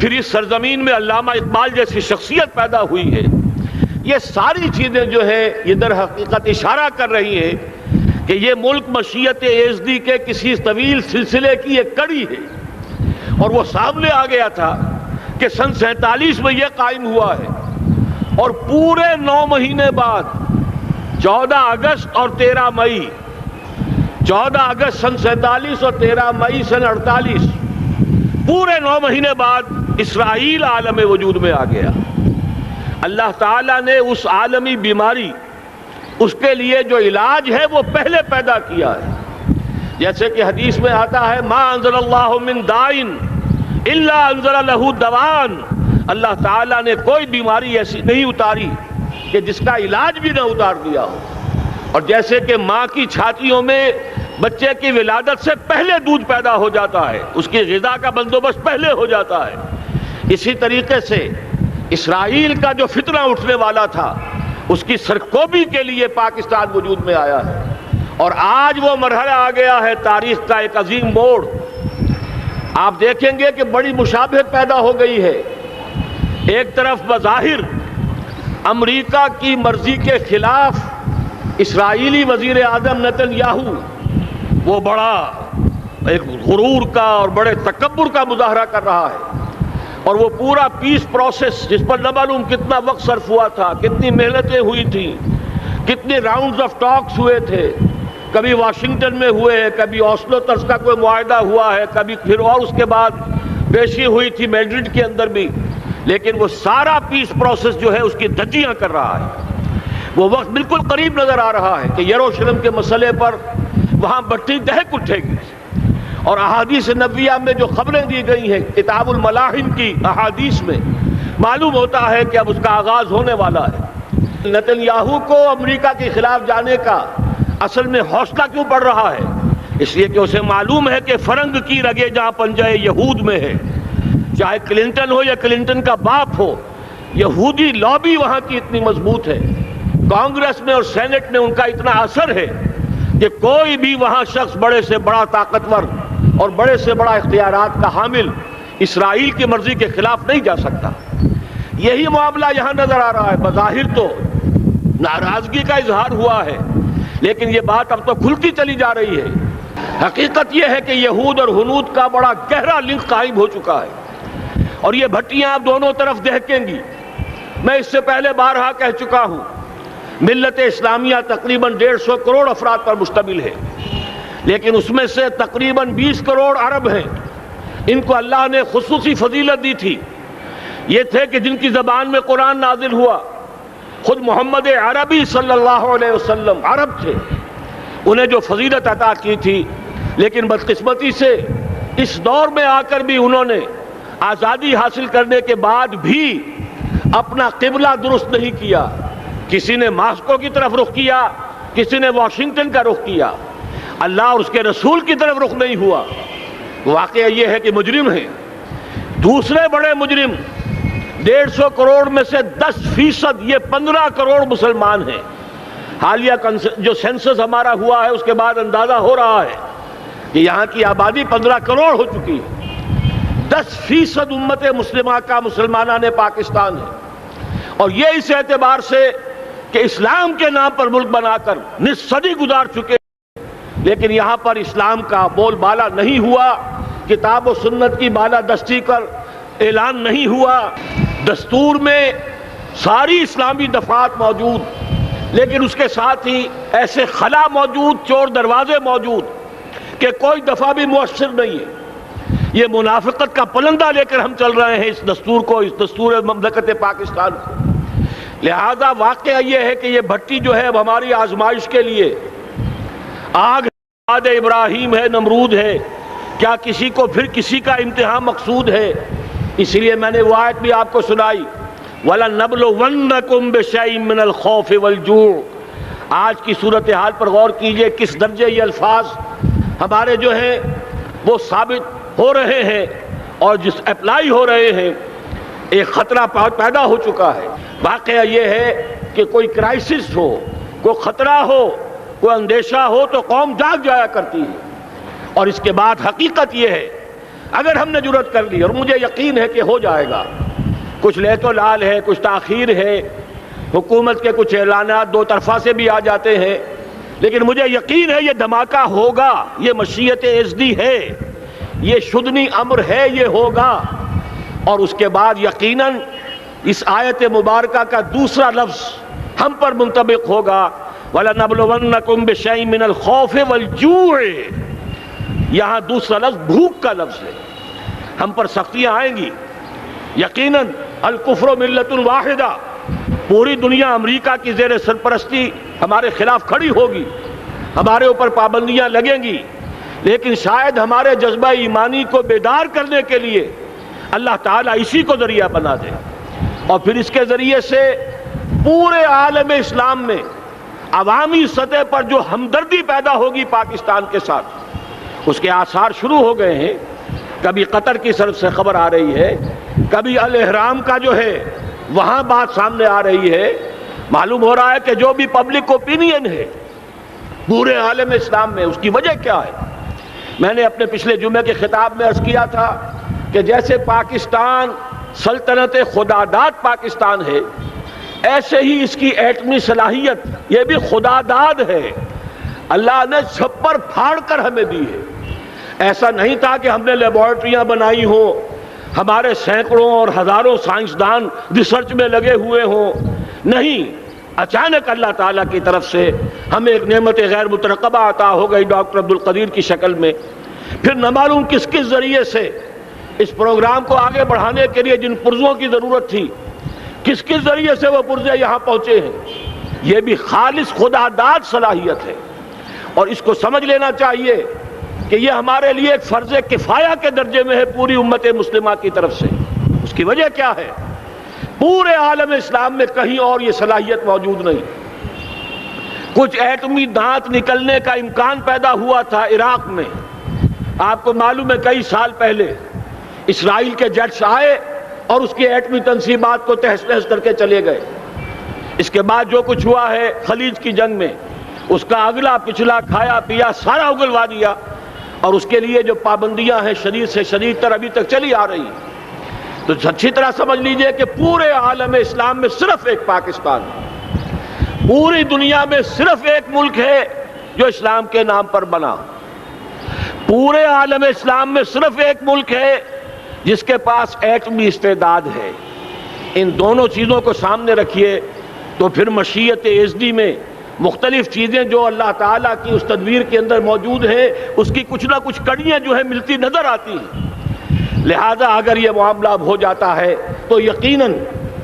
پھر اس سرزمین میں علامہ اقبال جیسی شخصیت پیدا ہوئی ہے. یہ ساری چیزیں جو ہے یہ در حقیقت اشارہ کر رہی ہیں کہ یہ ملک مشیت ایزدی کے کسی طویل سلسلے کی ایک کڑی ہے. اور وہ سامنے آ گیا تھا کہ سن 47 میں یہ قائم ہوا ہے، اور پورے 9 مہینے بعد 14 اگست اور 13 مئی، 14 اگست سن 47 اور 13 مئی سن 48، پورے 9 مہینے بعد اسرائیل عالم وجود میں آ گیا. اللہ تعالیٰ نے اس عالمی بیماری، اس کے لیے جو علاج ہے وہ پہلے پیدا کیا ہے. جیسے کہ حدیث میں آتا ہے ما انزل اللہ من دائن الا انزل له دوان، اللہ تعالیٰ نے کوئی بیماری ایسی نہیں اتاری کہ جس کا علاج بھی نہ اتار دیا ہو. اور جیسے کہ ماں کی چھاتیوں میں بچے کی ولادت سے پہلے دودھ پیدا ہو جاتا ہے، اس کی غذا کا بندوبست پہلے ہو جاتا ہے، اسی طریقے سے اسرائیل کا جو فتنہ اٹھنے والا تھا اس کی سرکوبی کے لیے پاکستان وجود میں آیا ہے. اور آج وہ مرحلہ آ گیا ہے تاریخ کا ایک عظیم موڑ. آپ دیکھیں گے کہ بڑی مشابہت پیدا ہو گئی ہے. ایک طرف بظاہر امریکہ کی مرضی کے خلاف اسرائیلی وزیر اعظم نتن یاہو وہ بڑا ایک غرور کا اور بڑے تکبر کا مظاہرہ کر رہا ہے، اور وہ پورا پیس پروسیس جس پر نہ معلوم کتنا وقت صرف ہوا تھا، کتنی محنتیں ہوئی تھیں، کتنے راؤنڈز آف ٹاکس ہوئے تھے، کبھی واشنگٹن میں ہوئے ہیں، کبھی اوسلو طرز کا کوئی معاہدہ ہوا ہے، کبھی پھر اور اس کے بعد پیشی ہوئی تھی میڈرڈ کے اندر بھی، لیکن وہ سارا پیس پروسیس جو ہے اس کی دھجیاں کر رہا ہے. وہ وقت بالکل قریب نظر آ رہا ہے کہ یروشلم کے مسئلے پر وہاں بٹی دہک اٹھے گی. اور احادیث نبویہ میں جو خبریں دی گئی ہیں کتاب الملاحم کی احادیث میں معلوم ہوتا ہے کہ اب اس کا آغاز ہونے والا ہے. نتن یاہو کو امریکہ کے خلاف جانے کا اصل میں حوصلہ کیوں پڑ رہا ہے؟ اس لیے کہ اسے معلوم ہے کہ فرنگ کی رگیں جہاں پنجہ یہود میں ہے، چاہے کلنٹن ہو یا کلنٹن کا باپ ہو، یہودی لابی وہاں کی اتنی مضبوط ہے، کانگریس میں اور سینٹ میں ان کا اتنا اثر ہے کہ کوئی بھی وہاں شخص بڑے سے بڑا طاقتور اور بڑے سے بڑا اختیارات کا حامل اسرائیل کی مرضی کے خلاف نہیں جا سکتا. یہی معاملہ یہاں نظر آ رہا ہے. بظاہر تو ناراضگی کا اظہار ہوا ہے، لیکن یہ بات اب تو کھلتی چلی جا رہی ہے. حقیقت یہ ہے کہ یہود اور ہنود کا بڑا گہرا لنک قائم ہو چکا ہے، اور یہ بھٹیاں اب دونوں طرف دہکیں گی. میں اس سے پہلے بارہا کہہ چکا ہوں، ملت اسلامیہ تقریباً 150 کروڑ افراد پر مشتمل ہے، لیکن اس میں سے تقریباً 20 کروڑ عرب ہیں. ان کو اللہ نے خصوصی فضیلت دی تھی. یہ تھے کہ جن کی زبان میں قرآن نازل ہوا، خود محمد عربی صلی اللہ علیہ وسلم عرب تھے، انہیں جو فضیلت عطا کی تھی. لیکن بدقسمتی سے اس دور میں آ کر بھی انہوں نے آزادی حاصل کرنے کے بعد بھی اپنا قبلہ درست نہیں کیا. کسی نے ماسکو کی طرف رخ کیا، کسی نے واشنگٹن کا رخ کیا، اللہ اور اس کے رسول کی طرف رخ نہیں ہوا. واقعہ یہ ہے کہ مجرم ہیں. دوسرے بڑے مجرم 150 کروڑ میں سے 10% یہ 15 کروڑ مسلمان ہیں. حالیہ جو سینسس ہمارا ہوا ہے اس کے بعد اندازہ ہو رہا ہے کہ یہاں کی آبادی 15 کروڑ ہو چکی ہے. 10% امت مسلمہ کا مسلمانان پاکستان ہے. اور یہ اس اعتبار سے کہ اسلام کے نام پر ملک بنا کر نصف صدی گزار چکے، لیکن یہاں پر اسلام کا بول بالا نہیں ہوا، کتاب و سنت کی بالا دستی کر اعلان نہیں ہوا. دستور میں ساری اسلامی دفعات موجود، لیکن اس کے ساتھ ہی ایسے خلا موجود، چور دروازے موجود کہ کوئی دفعہ بھی مؤثر نہیں ہے. یہ منافقت کا پلندہ لے کر ہم چل رہے ہیں اس دستور کو، اس دستور مملکت پاکستان کو. لہذا واقعہ یہ ہے کہ یہ بھٹی جو ہے اب ہماری آزمائش کے لیے آگ آد ابراہیم ہے، نمرود ہے. کیا کسی کو پھر کسی کا امتحان مقصود ہے؟ اس لیے میں نے وہ آیت بھی آپ کو سنائی، وَلَنَّبْلُوَنَّكُمْ بِشَيْءٍ مِّنَ الْخَوْفِ وَالْجُوعِ. آج کی صورتحال پر غور کیجئے، کس درجے یہ الفاظ ہمارے جو ہیں وہ ثابت ہو رہے ہیں اور جس اپلائی ہو رہے ہیں. ایک خطرہ پیدا ہو چکا ہے. واقعہ یہ ہے کہ کوئی کرائسس ہو، کوئی خطرہ ہو، کوئی اندیشہ ہو تو قوم جاگ جایا کرتی ہے. اور اس کے بعد حقیقت یہ ہے اگر ہم نے جرأت کر لی، اور مجھے یقین ہے کہ ہو جائے گا، کچھ لیت و لال ہے، کچھ تاخیر ہے، حکومت کے کچھ اعلانات دو طرفہ سے بھی آ جاتے ہیں، لیکن مجھے یقین ہے یہ دھماکہ ہوگا، یہ مشیت ازدی ہے، یہ شدنی امر ہے، یہ ہوگا۔ اور اس کے بعد یقیناً اس آیت مبارکہ کا دوسرا لفظ ہم پر منطبق ہوگا، وَلَنَبْلُوَنَّكُمْ بِشَيْءٍ مِّنَ الْخَوْفِ وَالْجُوعِ۔ یہاں دوسرا لفظ بھوک کا لفظ ہے، ہم پر سختیاں آئیں گی یقیناً۔ الکفر ملت واحدہ، پوری دنیا امریکہ کی زیر سرپرستی ہمارے خلاف کھڑی ہوگی، ہمارے اوپر پابندیاں لگیں گی، لیکن شاید ہمارے جذبہ ایمانی کو بیدار کرنے کے لیے اللہ تعالیٰ اسی کو ذریعہ بنا دے، اور پھر اس کے ذریعے سے پورے عالم اسلام میں عوامی سطح پر جو ہمدردی پیدا ہوگی پاکستان کے ساتھ، اس کے آثار شروع ہو گئے ہیں۔ کبھی قطر کی طرف سے خبر آ رہی ہے، کبھی الاحرام کا جو ہے وہاں بات سامنے آ رہی ہے۔ معلوم ہو رہا ہے کہ جو بھی پبلک اوپینین ہے پورے عالم اسلام میں، اس کی وجہ کیا ہے؟ میں نے اپنے پچھلے جمعے کے خطاب میں عرض کیا تھا کہ جیسے پاکستان سلطنت خداداد پاکستان ہے، ایسے ہی اس کی ایٹمی صلاحیت یہ بھی خداداد ہے، اللہ نے چھپر پھاڑ کر ہمیں دی ہے۔ ایسا نہیں تھا کہ ہم نے لیبارٹریاں بنائی ہوں، ہمارے سینکڑوں اور ہزاروں سائنسدان ریسرچ میں لگے ہوئے ہوں، نہیں، اچانک اللہ تعالیٰ کی طرف سے ہمیں ایک نعمت غیر مترقبہ عطا ہو گئی ڈاکٹر عبدالقدیر کی شکل میں۔ پھر نہ معلوم کس کس ذریعے سے اس پروگرام کو آگے بڑھانے کے لیے جن پرزوں کی ضرورت تھی، کس کس ذریعے سے وہ پرزے یہاں پہنچے ہیں، یہ بھی خالص خداداد صلاحیت ہے، اور اس کو سمجھ لینا چاہیے کہ یہ ہمارے لیے ایک فرض کفایہ کے درجے میں ہے پوری امت مسلمہ کی طرف سے۔ اس کی وجہ کیا ہے؟ پورے عالم اسلام میں کہیں اور یہ صلاحیت موجود نہیں۔ کچھ ایٹمی دانت نکلنے کا امکان پیدا ہوا تھا عراق میں، آپ کو معلوم ہے کئی سال پہلے اسرائیل کے جیٹس آئے اور اس کی ایٹمی تنصیبات کو تہس نہس کر کے چلے گئے۔ اس کے بعد جو کچھ ہوا ہے خلیج کی جنگ میں، اس کا اگلا پچھلا کھایا پیا سارا اگلوا دیا، اور اس کے لیے جو پابندیاں ہیں شدید سے شدید تر ابھی تک چلی آ رہی ہیں۔ تو اچھی طرح سمجھ لیجئے کہ پورے عالم اسلام میں صرف ایک پاکستان ہے، پوری دنیا میں صرف ایک ملک ہے جو اسلام کے نام پر بنا، پورے عالم اسلام میں صرف ایک ملک ہے جس کے پاس ایٹمی استعداد ہے۔ ان دونوں چیزوں کو سامنے رکھیے تو پھر مشیت ازدی میں مختلف چیزیں جو اللہ تعالیٰ کی اس تدبیر کے اندر موجود ہیں، اس کی کچھ نہ کچھ کڑیاں جو ہے ملتی نظر آتی ہیں۔ لہذا اگر یہ معاملہ اب ہو جاتا ہے تو یقیناً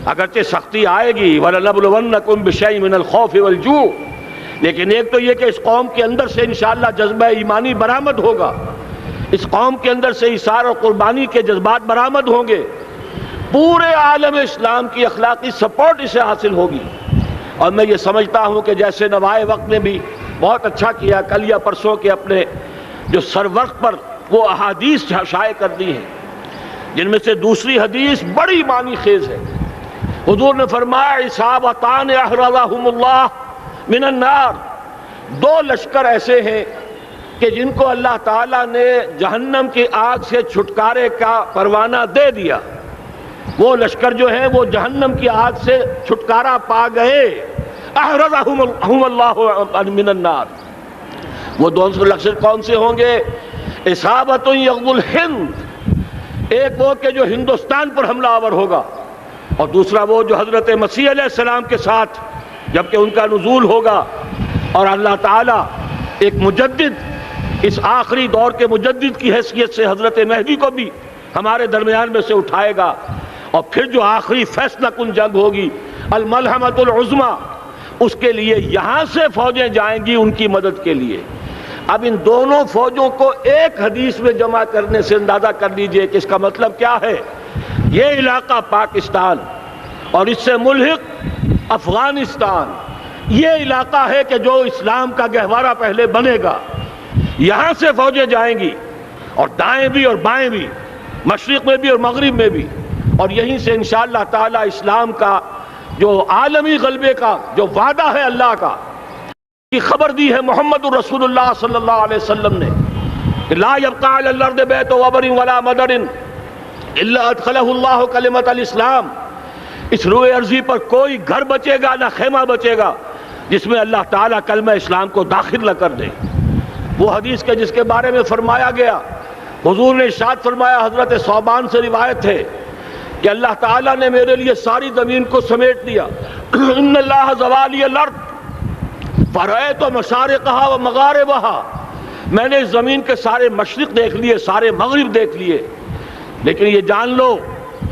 اگرچہ سختی آئے گی، وَلَنَبْلُوَنَّكُمْ بِشَيْءٍ مِّنَ الْخَوْفِ وَالْجُوعِ، لیکن ایک تو یہ کہ اس قوم کے اندر سے انشاءاللہ جذبہ ایمانی برآمد ہوگا، اس قوم کے اندر سے ایثار اور قربانی کے جذبات برآمد ہوں گے، پورے عالم اسلام کی اخلاقی سپورٹ اسے حاصل ہوگی۔ اور میں یہ سمجھتا ہوں کہ جیسے نوائے وقت نے بھی بہت اچھا کیا، کل یا پرسوں کے اپنے جو سر وقت پر وہ احادیث شائع کر دی ہیں، جن میں سے دوسری حدیث بڑی معنی خیز ہے۔ حضور نے فرمایا عصابتان احرزہم اللہ من النار، دو لشکر ایسے ہیں کہ جن کو اللہ تعالیٰ نے جہنم کی آگ سے چھٹکارے کا پروانہ دے دیا، وہ لشکر جو ہیں وہ جہنم کی آگ سے چھٹکارا پا گئے، احرزہم اللہ من النار۔ وہ دونوں لشکر کون سے ہوں گے؟ اصابت یغزو الہند، ایک وہ کہ جو ہندوستان پر حملہ آور ہوگا، اور دوسرا وہ جو حضرت مسیح علیہ السلام کے ساتھ جبکہ ان کا نزول ہوگا، اور اللہ تعالیٰ ایک مجدد، اس آخری دور کے مجدد کی حیثیت سے حضرت مہدی کو بھی ہمارے درمیان میں سے اٹھائے گا، اور پھر جو آخری فیصلہ کن جنگ ہوگی الملحمۃ العظمیٰ، اس کے لیے یہاں سے فوجیں جائیں گی ان کی مدد کے لیے۔ اب ان دونوں فوجوں کو ایک حدیث میں جمع کرنے سے اندازہ کر لیجئے کہ اس کا مطلب کیا ہے۔ یہ علاقہ پاکستان اور اس سے ملحق افغانستان، یہ علاقہ ہے کہ جو اسلام کا گہوارہ پہلے بنے گا، یہاں سے فوجیں جائیں گی، اور دائیں بھی اور بائیں بھی، مشرق میں بھی اور مغرب میں بھی، اور یہیں سے انشاءاللہ تعالی اسلام کا جو عالمی غلبے کا جو وعدہ ہے اللہ کا، کی خبر دی ہے محمد الرسول اللہ صلی اللہ علیہ وسلم نے لا يبقى على الارض بیت وبر ولا مدر الا ادخلہ اللہ کلمۃ الاسلام، اس روئے ارضی پر کوئی گھر بچے گا نہ خیمہ بچے گا جس میں اللہ تعالیٰ کلمہ اسلام کو داخل نہ کر دے۔ وہ حدیث کے جس کے بارے میں فرمایا گیا، حضور نے ارشاد فرمایا، حضرت ثوبان سے روایت ہے کہ اللہ تعالیٰ نے میرے لیے ساری زمین کو سمیٹ دیا۔ ان اللہ زوالی الارض فرأیت مشارقہا و مغاربہا، میں نے اس زمین کے سارے مشرق دیکھ لیے، سارے مغرب دیکھ لیے، لیکن یہ جان لو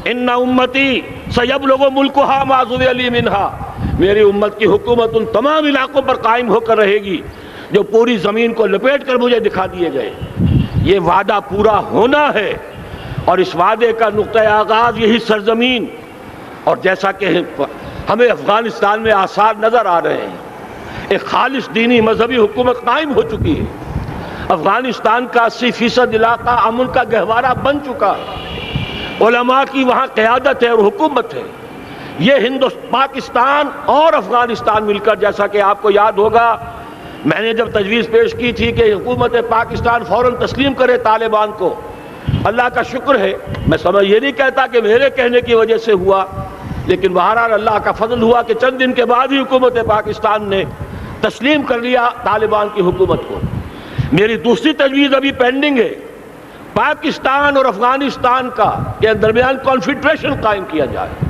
ان امتی سیبلغ ملکہا ما ذوی لی منہا، میری امت کی حکومت ان تمام علاقوں پر قائم ہو کر رہے گی جو پوری زمین کو لپیٹ کر مجھے دکھا دیے گئے۔ یہ وعدہ پورا ہونا ہے، اور اس وعدے کا نقطہ آغاز یہی سرزمین، اور جیسا کہ ہمیں افغانستان میں آثار نظر آ رہے ہیں، ایک خالص دینی مذہبی حکومت قائم ہو چکی ہے۔ افغانستان کا 80% علاقہ امن کا گہوارہ بن چکا ہے، علماء کی وہاں قیادت ہے اور حکومت ہے۔ یہ پاکستان اور افغانستان مل کر، جیسا کہ آپ کو یاد ہوگا میں نے جب تجویز پیش کی تھی کہ حکومت پاکستان فوراً تسلیم کرے طالبان کو، اللہ کا شکر ہے، میں یہ نہیں کہتا کہ میرے کہنے کی وجہ سے ہوا، لیکن بہرحال اللہ کا فضل ہوا کہ چند دن کے بعد ہی حکومت پاکستان نے تسلیم کر لیا طالبان کی حکومت کو۔ میری دوسری تجویز ابھی پینڈنگ ہے، پاکستان اور افغانستان کا کے درمیان کانفیڈریشن قائم کیا جائے۔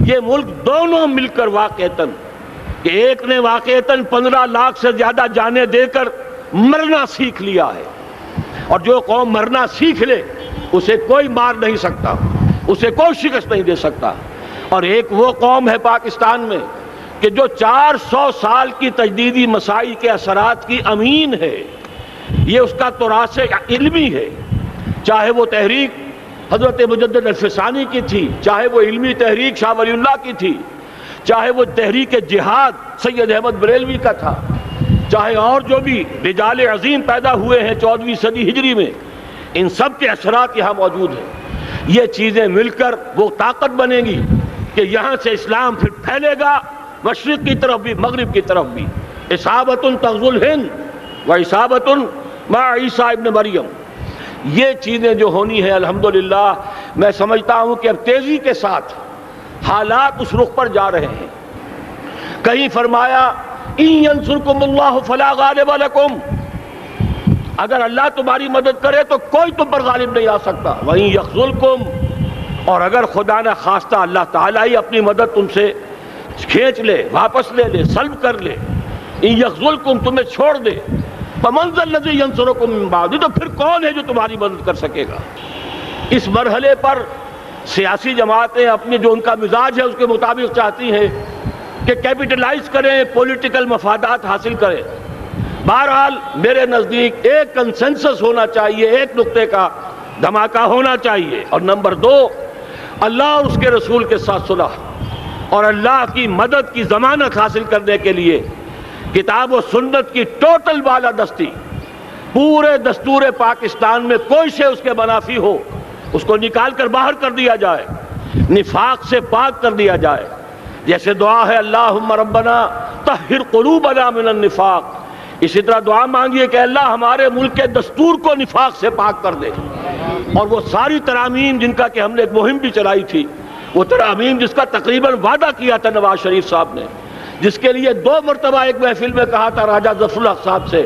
یہ ملک دونوں مل کر واقعتاً، کہ ایک نے واقعتاً 15 لاکھ سے زیادہ جانیں دے کر مرنا سیکھ لیا ہے، اور جو قوم مرنا سیکھ لے اسے کوئی مار نہیں سکتا، اسے کوئی شکست نہیں دے سکتا، اور ایک وہ قوم ہے پاکستان میں کہ جو 400 سال کی تجدیدی مساعی کے اثرات کی امین ہے، یہ اس کا تراث علمی ہے، چاہے وہ تحریک حضرت مجدد الفسانی کی تھی، چاہے وہ علمی تحریک شاہ ولی اللہ کی تھی، چاہے وہ تحریک جہاد سید احمد بریلوی کا تھا، چاہے اور جو بھی رجال عظیم پیدا ہوئے ہیں 14ویں صدی ہجری میں، ان سب کے اثرات یہاں موجود ہیں۔ یہ چیزیں مل کر وہ طاقت بنے گی کہ یہاں سے اسلام پھر پھیلے گا، مشرق کی طرف بھی مغرب کی طرف بھی۔ اصابۃ تغزو الہند و اصابۃ مع عیسیٰ ابن مریم، یہ چیزیں جو ہونی ہیں الحمدللہ میں سمجھتا ہوں کہ اب تیزی کے ساتھ حالات اس رخ پر جا رہے ہیں۔ کہیں فرمایا ان ینصرکم اللہ فلا غالب لکم، اگر اللہ تمہاری مدد کرے تو کوئی تم پر غالب نہیں آ سکتا، وَإِن یخذلکم، اور اگر خدا نہ خواستہ اللہ تعالیٰ ہی اپنی مدد تم سے کھینچ لے، واپس لے لے، سلب کر لے، ان یخذلکم، تمہیں چھوڑ دے، فمن ذا الذی ینصرکم من بعد، تو پھر کون ہے جو تمہاری مدد کر سکے گا۔ اس مرحلے پر سیاسی جماعتیں اپنے جو ان کا مزاج ہے اس کے مطابق چاہتی ہیں کہ کیپٹلائز کریں، پولیٹیکل مفادات حاصل کریں۔ بہرحال میرے نزدیک ایک کنسنسس ہونا چاہیے، ایک نقطے کا دھماکہ ہونا چاہیے، اور نمبر 2 اللہ اور اس کے رسول کے ساتھ صلح اور اللہ کی مدد کی ضمانت حاصل کرنے کے لیے کتاب و سنت کی ٹوٹل بالادستی، پورے دستور پاکستان میں کوئی شے اس کے منافی ہو اس کو نکال کر باہر کر دیا جائے، نفاق سے پاک کر دیا جائے۔ جیسے دعا ہے اللہم ربنا طہر قلوبنا من النفاق، اسی طرح دعا مانگیے کہ اللہ ہمارے ملک کے دستور کو نفاق سے پاک کر دے، اور وہ ساری ترامیم جن کا کہ ہم نے ایک مہم بھی چلائی تھی، وہ ترامیم جس کا تقریباً وعدہ کیا تھا نواز شریف صاحب نے، جس کے لیے 2 مرتبہ ایک محفل میں کہا تھا راجہ ظفر الحق صاحب سے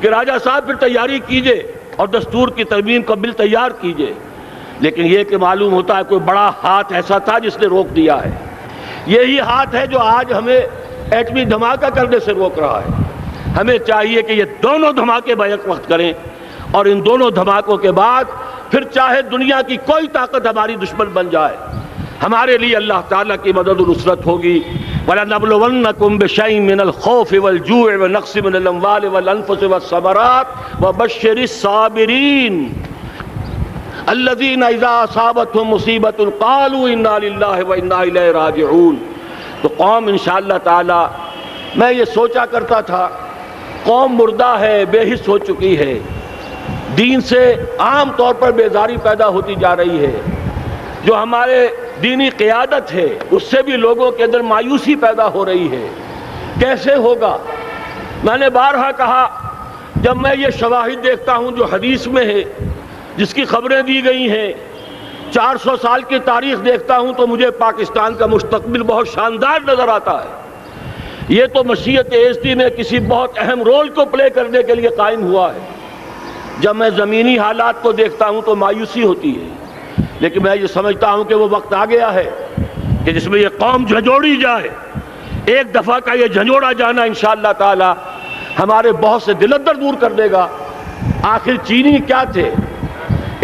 کہ راجہ صاحب پھر تیاری کیجئے اور دستور کی ترمیم کا بل تیار کیجئے، لیکن یہ کہ معلوم ہوتا ہے کوئی بڑا ہاتھ ایسا تھا جس نے روک دیا ہے۔ یہی ہاتھ ہے جو آج ہمیں ایٹمی دھماکہ کرنے سے روک رہا ہے۔ ہمیں چاہیے کہ یہ دونوں دھماکے بیک وقت کریں، اور ان دونوں دھماکوں کے بعد پھر چاہے دنیا کی کوئی طاقت ہماری دشمن بن جائے، ہمارے لیے اللہ تعالیٰ کی مدد و نصرت ہوگی۔ وَلَنَبْلُوَنَّكُمْ بِشَيْءٍ مِّنَ الْخَوْفِ وَالْجُوعِ وَنَقْصٍ مِّنَ الْأَمْوَالِ وَالْأَنفُسِ وَالثَّمَرَاتِ وَبَشِّرِ الصَّابِرِينَ الَّذِينَ إِذَا أَصَابَتْهُم مُّصِيبَةٌ قَالُوا إِنَّا لِلَّهِ وَإِنَّا إِلَيْهِ رَاجِعُونَ۔ تو قوم انشاءاللہ تعالی، میں یہ سوچا کرتا تھا قوم مردہ ہے، بے حس ہو چکی ہے، دین سے عام طور پر بیزاری پیدا ہوتی جا رہی ہے، جو ہمارے دینی قیادت ہے اس سے بھی لوگوں کے اندر مایوسی پیدا ہو رہی ہے۔ کیسے ہوگا؟ میں نے بارہا کہا جب میں یہ شواہد دیکھتا ہوں جو حدیث میں ہے، جس کی خبریں دی گئی ہیں، 400 سال کی تاریخ دیکھتا ہوں، تو مجھے پاکستان کا مستقبل بہت شاندار نظر آتا ہے۔ یہ تو مشیت ایزدی میں کسی بہت اہم رول کو پلے کرنے کے لیے قائم ہوا ہے۔ جب میں زمینی حالات کو دیکھتا ہوں تو مایوسی ہوتی ہے، لیکن میں یہ سمجھتا ہوں کہ وہ وقت آ گیا ہے کہ جس میں یہ قوم جھنجھوڑی جائے۔ ایک دفعہ کا یہ جھنجھوڑا جانا انشاءاللہ تعالی ہمارے بہت سے دل اندر دور کر دے گا۔ آخر چینی کیا تھے؟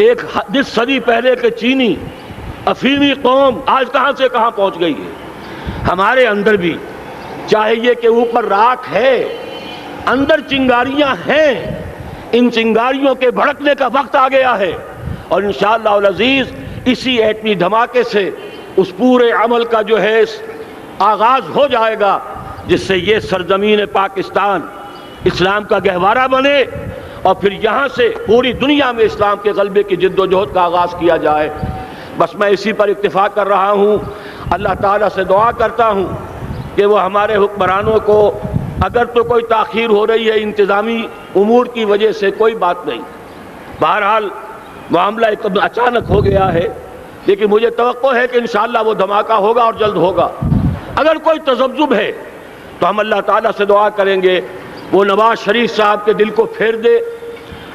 ایک 10 صدی پہلے کے چینی افیمی قوم آج کہاں سے کہاں پہنچ گئی ہے۔ ہمارے اندر بھی چاہے یہ کہ اوپر راکھ ہے، اندر چنگاریاں ہیں، ان چنگاریوں کے بھڑکنے کا وقت آ گیا ہے، اور انشاءاللہ العزیز اسی ایٹمی دھماکے سے اس پورے عمل کا جو ہے آغاز ہو جائے گا، جس سے یہ سرزمین پاکستان اسلام کا گہوارہ بنے، اور پھر یہاں سے پوری دنیا میں اسلام کے غلبے کی جد و جہد کا آغاز کیا جائے۔ بس میں اسی پر اکتفا کر رہا ہوں۔ اللہ تعالیٰ سے دعا کرتا ہوں کہ وہ ہمارے حکمرانوں کو، اگر تو کوئی تاخیر ہو رہی ہے انتظامی امور کی وجہ سے، کوئی بات نہیں، بہرحال معاملہ ایک اچانک ہو گیا ہے، لیکن مجھے توقع ہے کہ انشاءاللہ وہ دھماکہ ہوگا اور جلد ہوگا۔ اگر کوئی تذبذب ہے تو ہم اللہ تعالیٰ سے دعا کریں گے وہ نواز شریف صاحب کے دل کو پھیر دے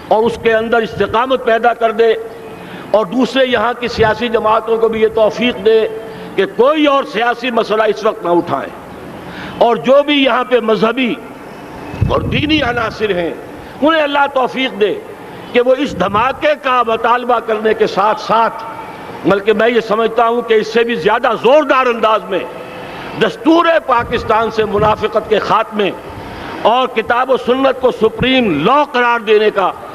اور اس کے اندر استقامت پیدا کر دے، اور دوسرے یہاں کی سیاسی جماعتوں کو بھی یہ توفیق دے کہ کوئی اور سیاسی مسئلہ اس وقت نہ اٹھائیں، اور جو بھی یہاں پہ مذہبی اور دینی عناصر ہیں انہیں اللہ توفیق دے کہ وہ اس دھماکے کا مطالبہ کرنے کے ساتھ ساتھ، بلکہ میں یہ سمجھتا ہوں کہ اس سے بھی زیادہ زوردار انداز میں دستور پاکستان سے منافقت کے خاتمے اور کتاب و سنت کو سپریم لا قرار دینے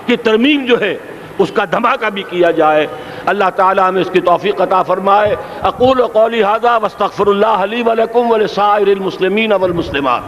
کی ترمیم جو ہے اس کا دھماکہ بھی کیا جائے۔ اللہ تعالیٰ ہمیں اس کی توفیق عطا فرمائے۔ اقول قولی ھذا واستغفر اللہ لی ولکم ولسائر المسلمین والمسلمات۔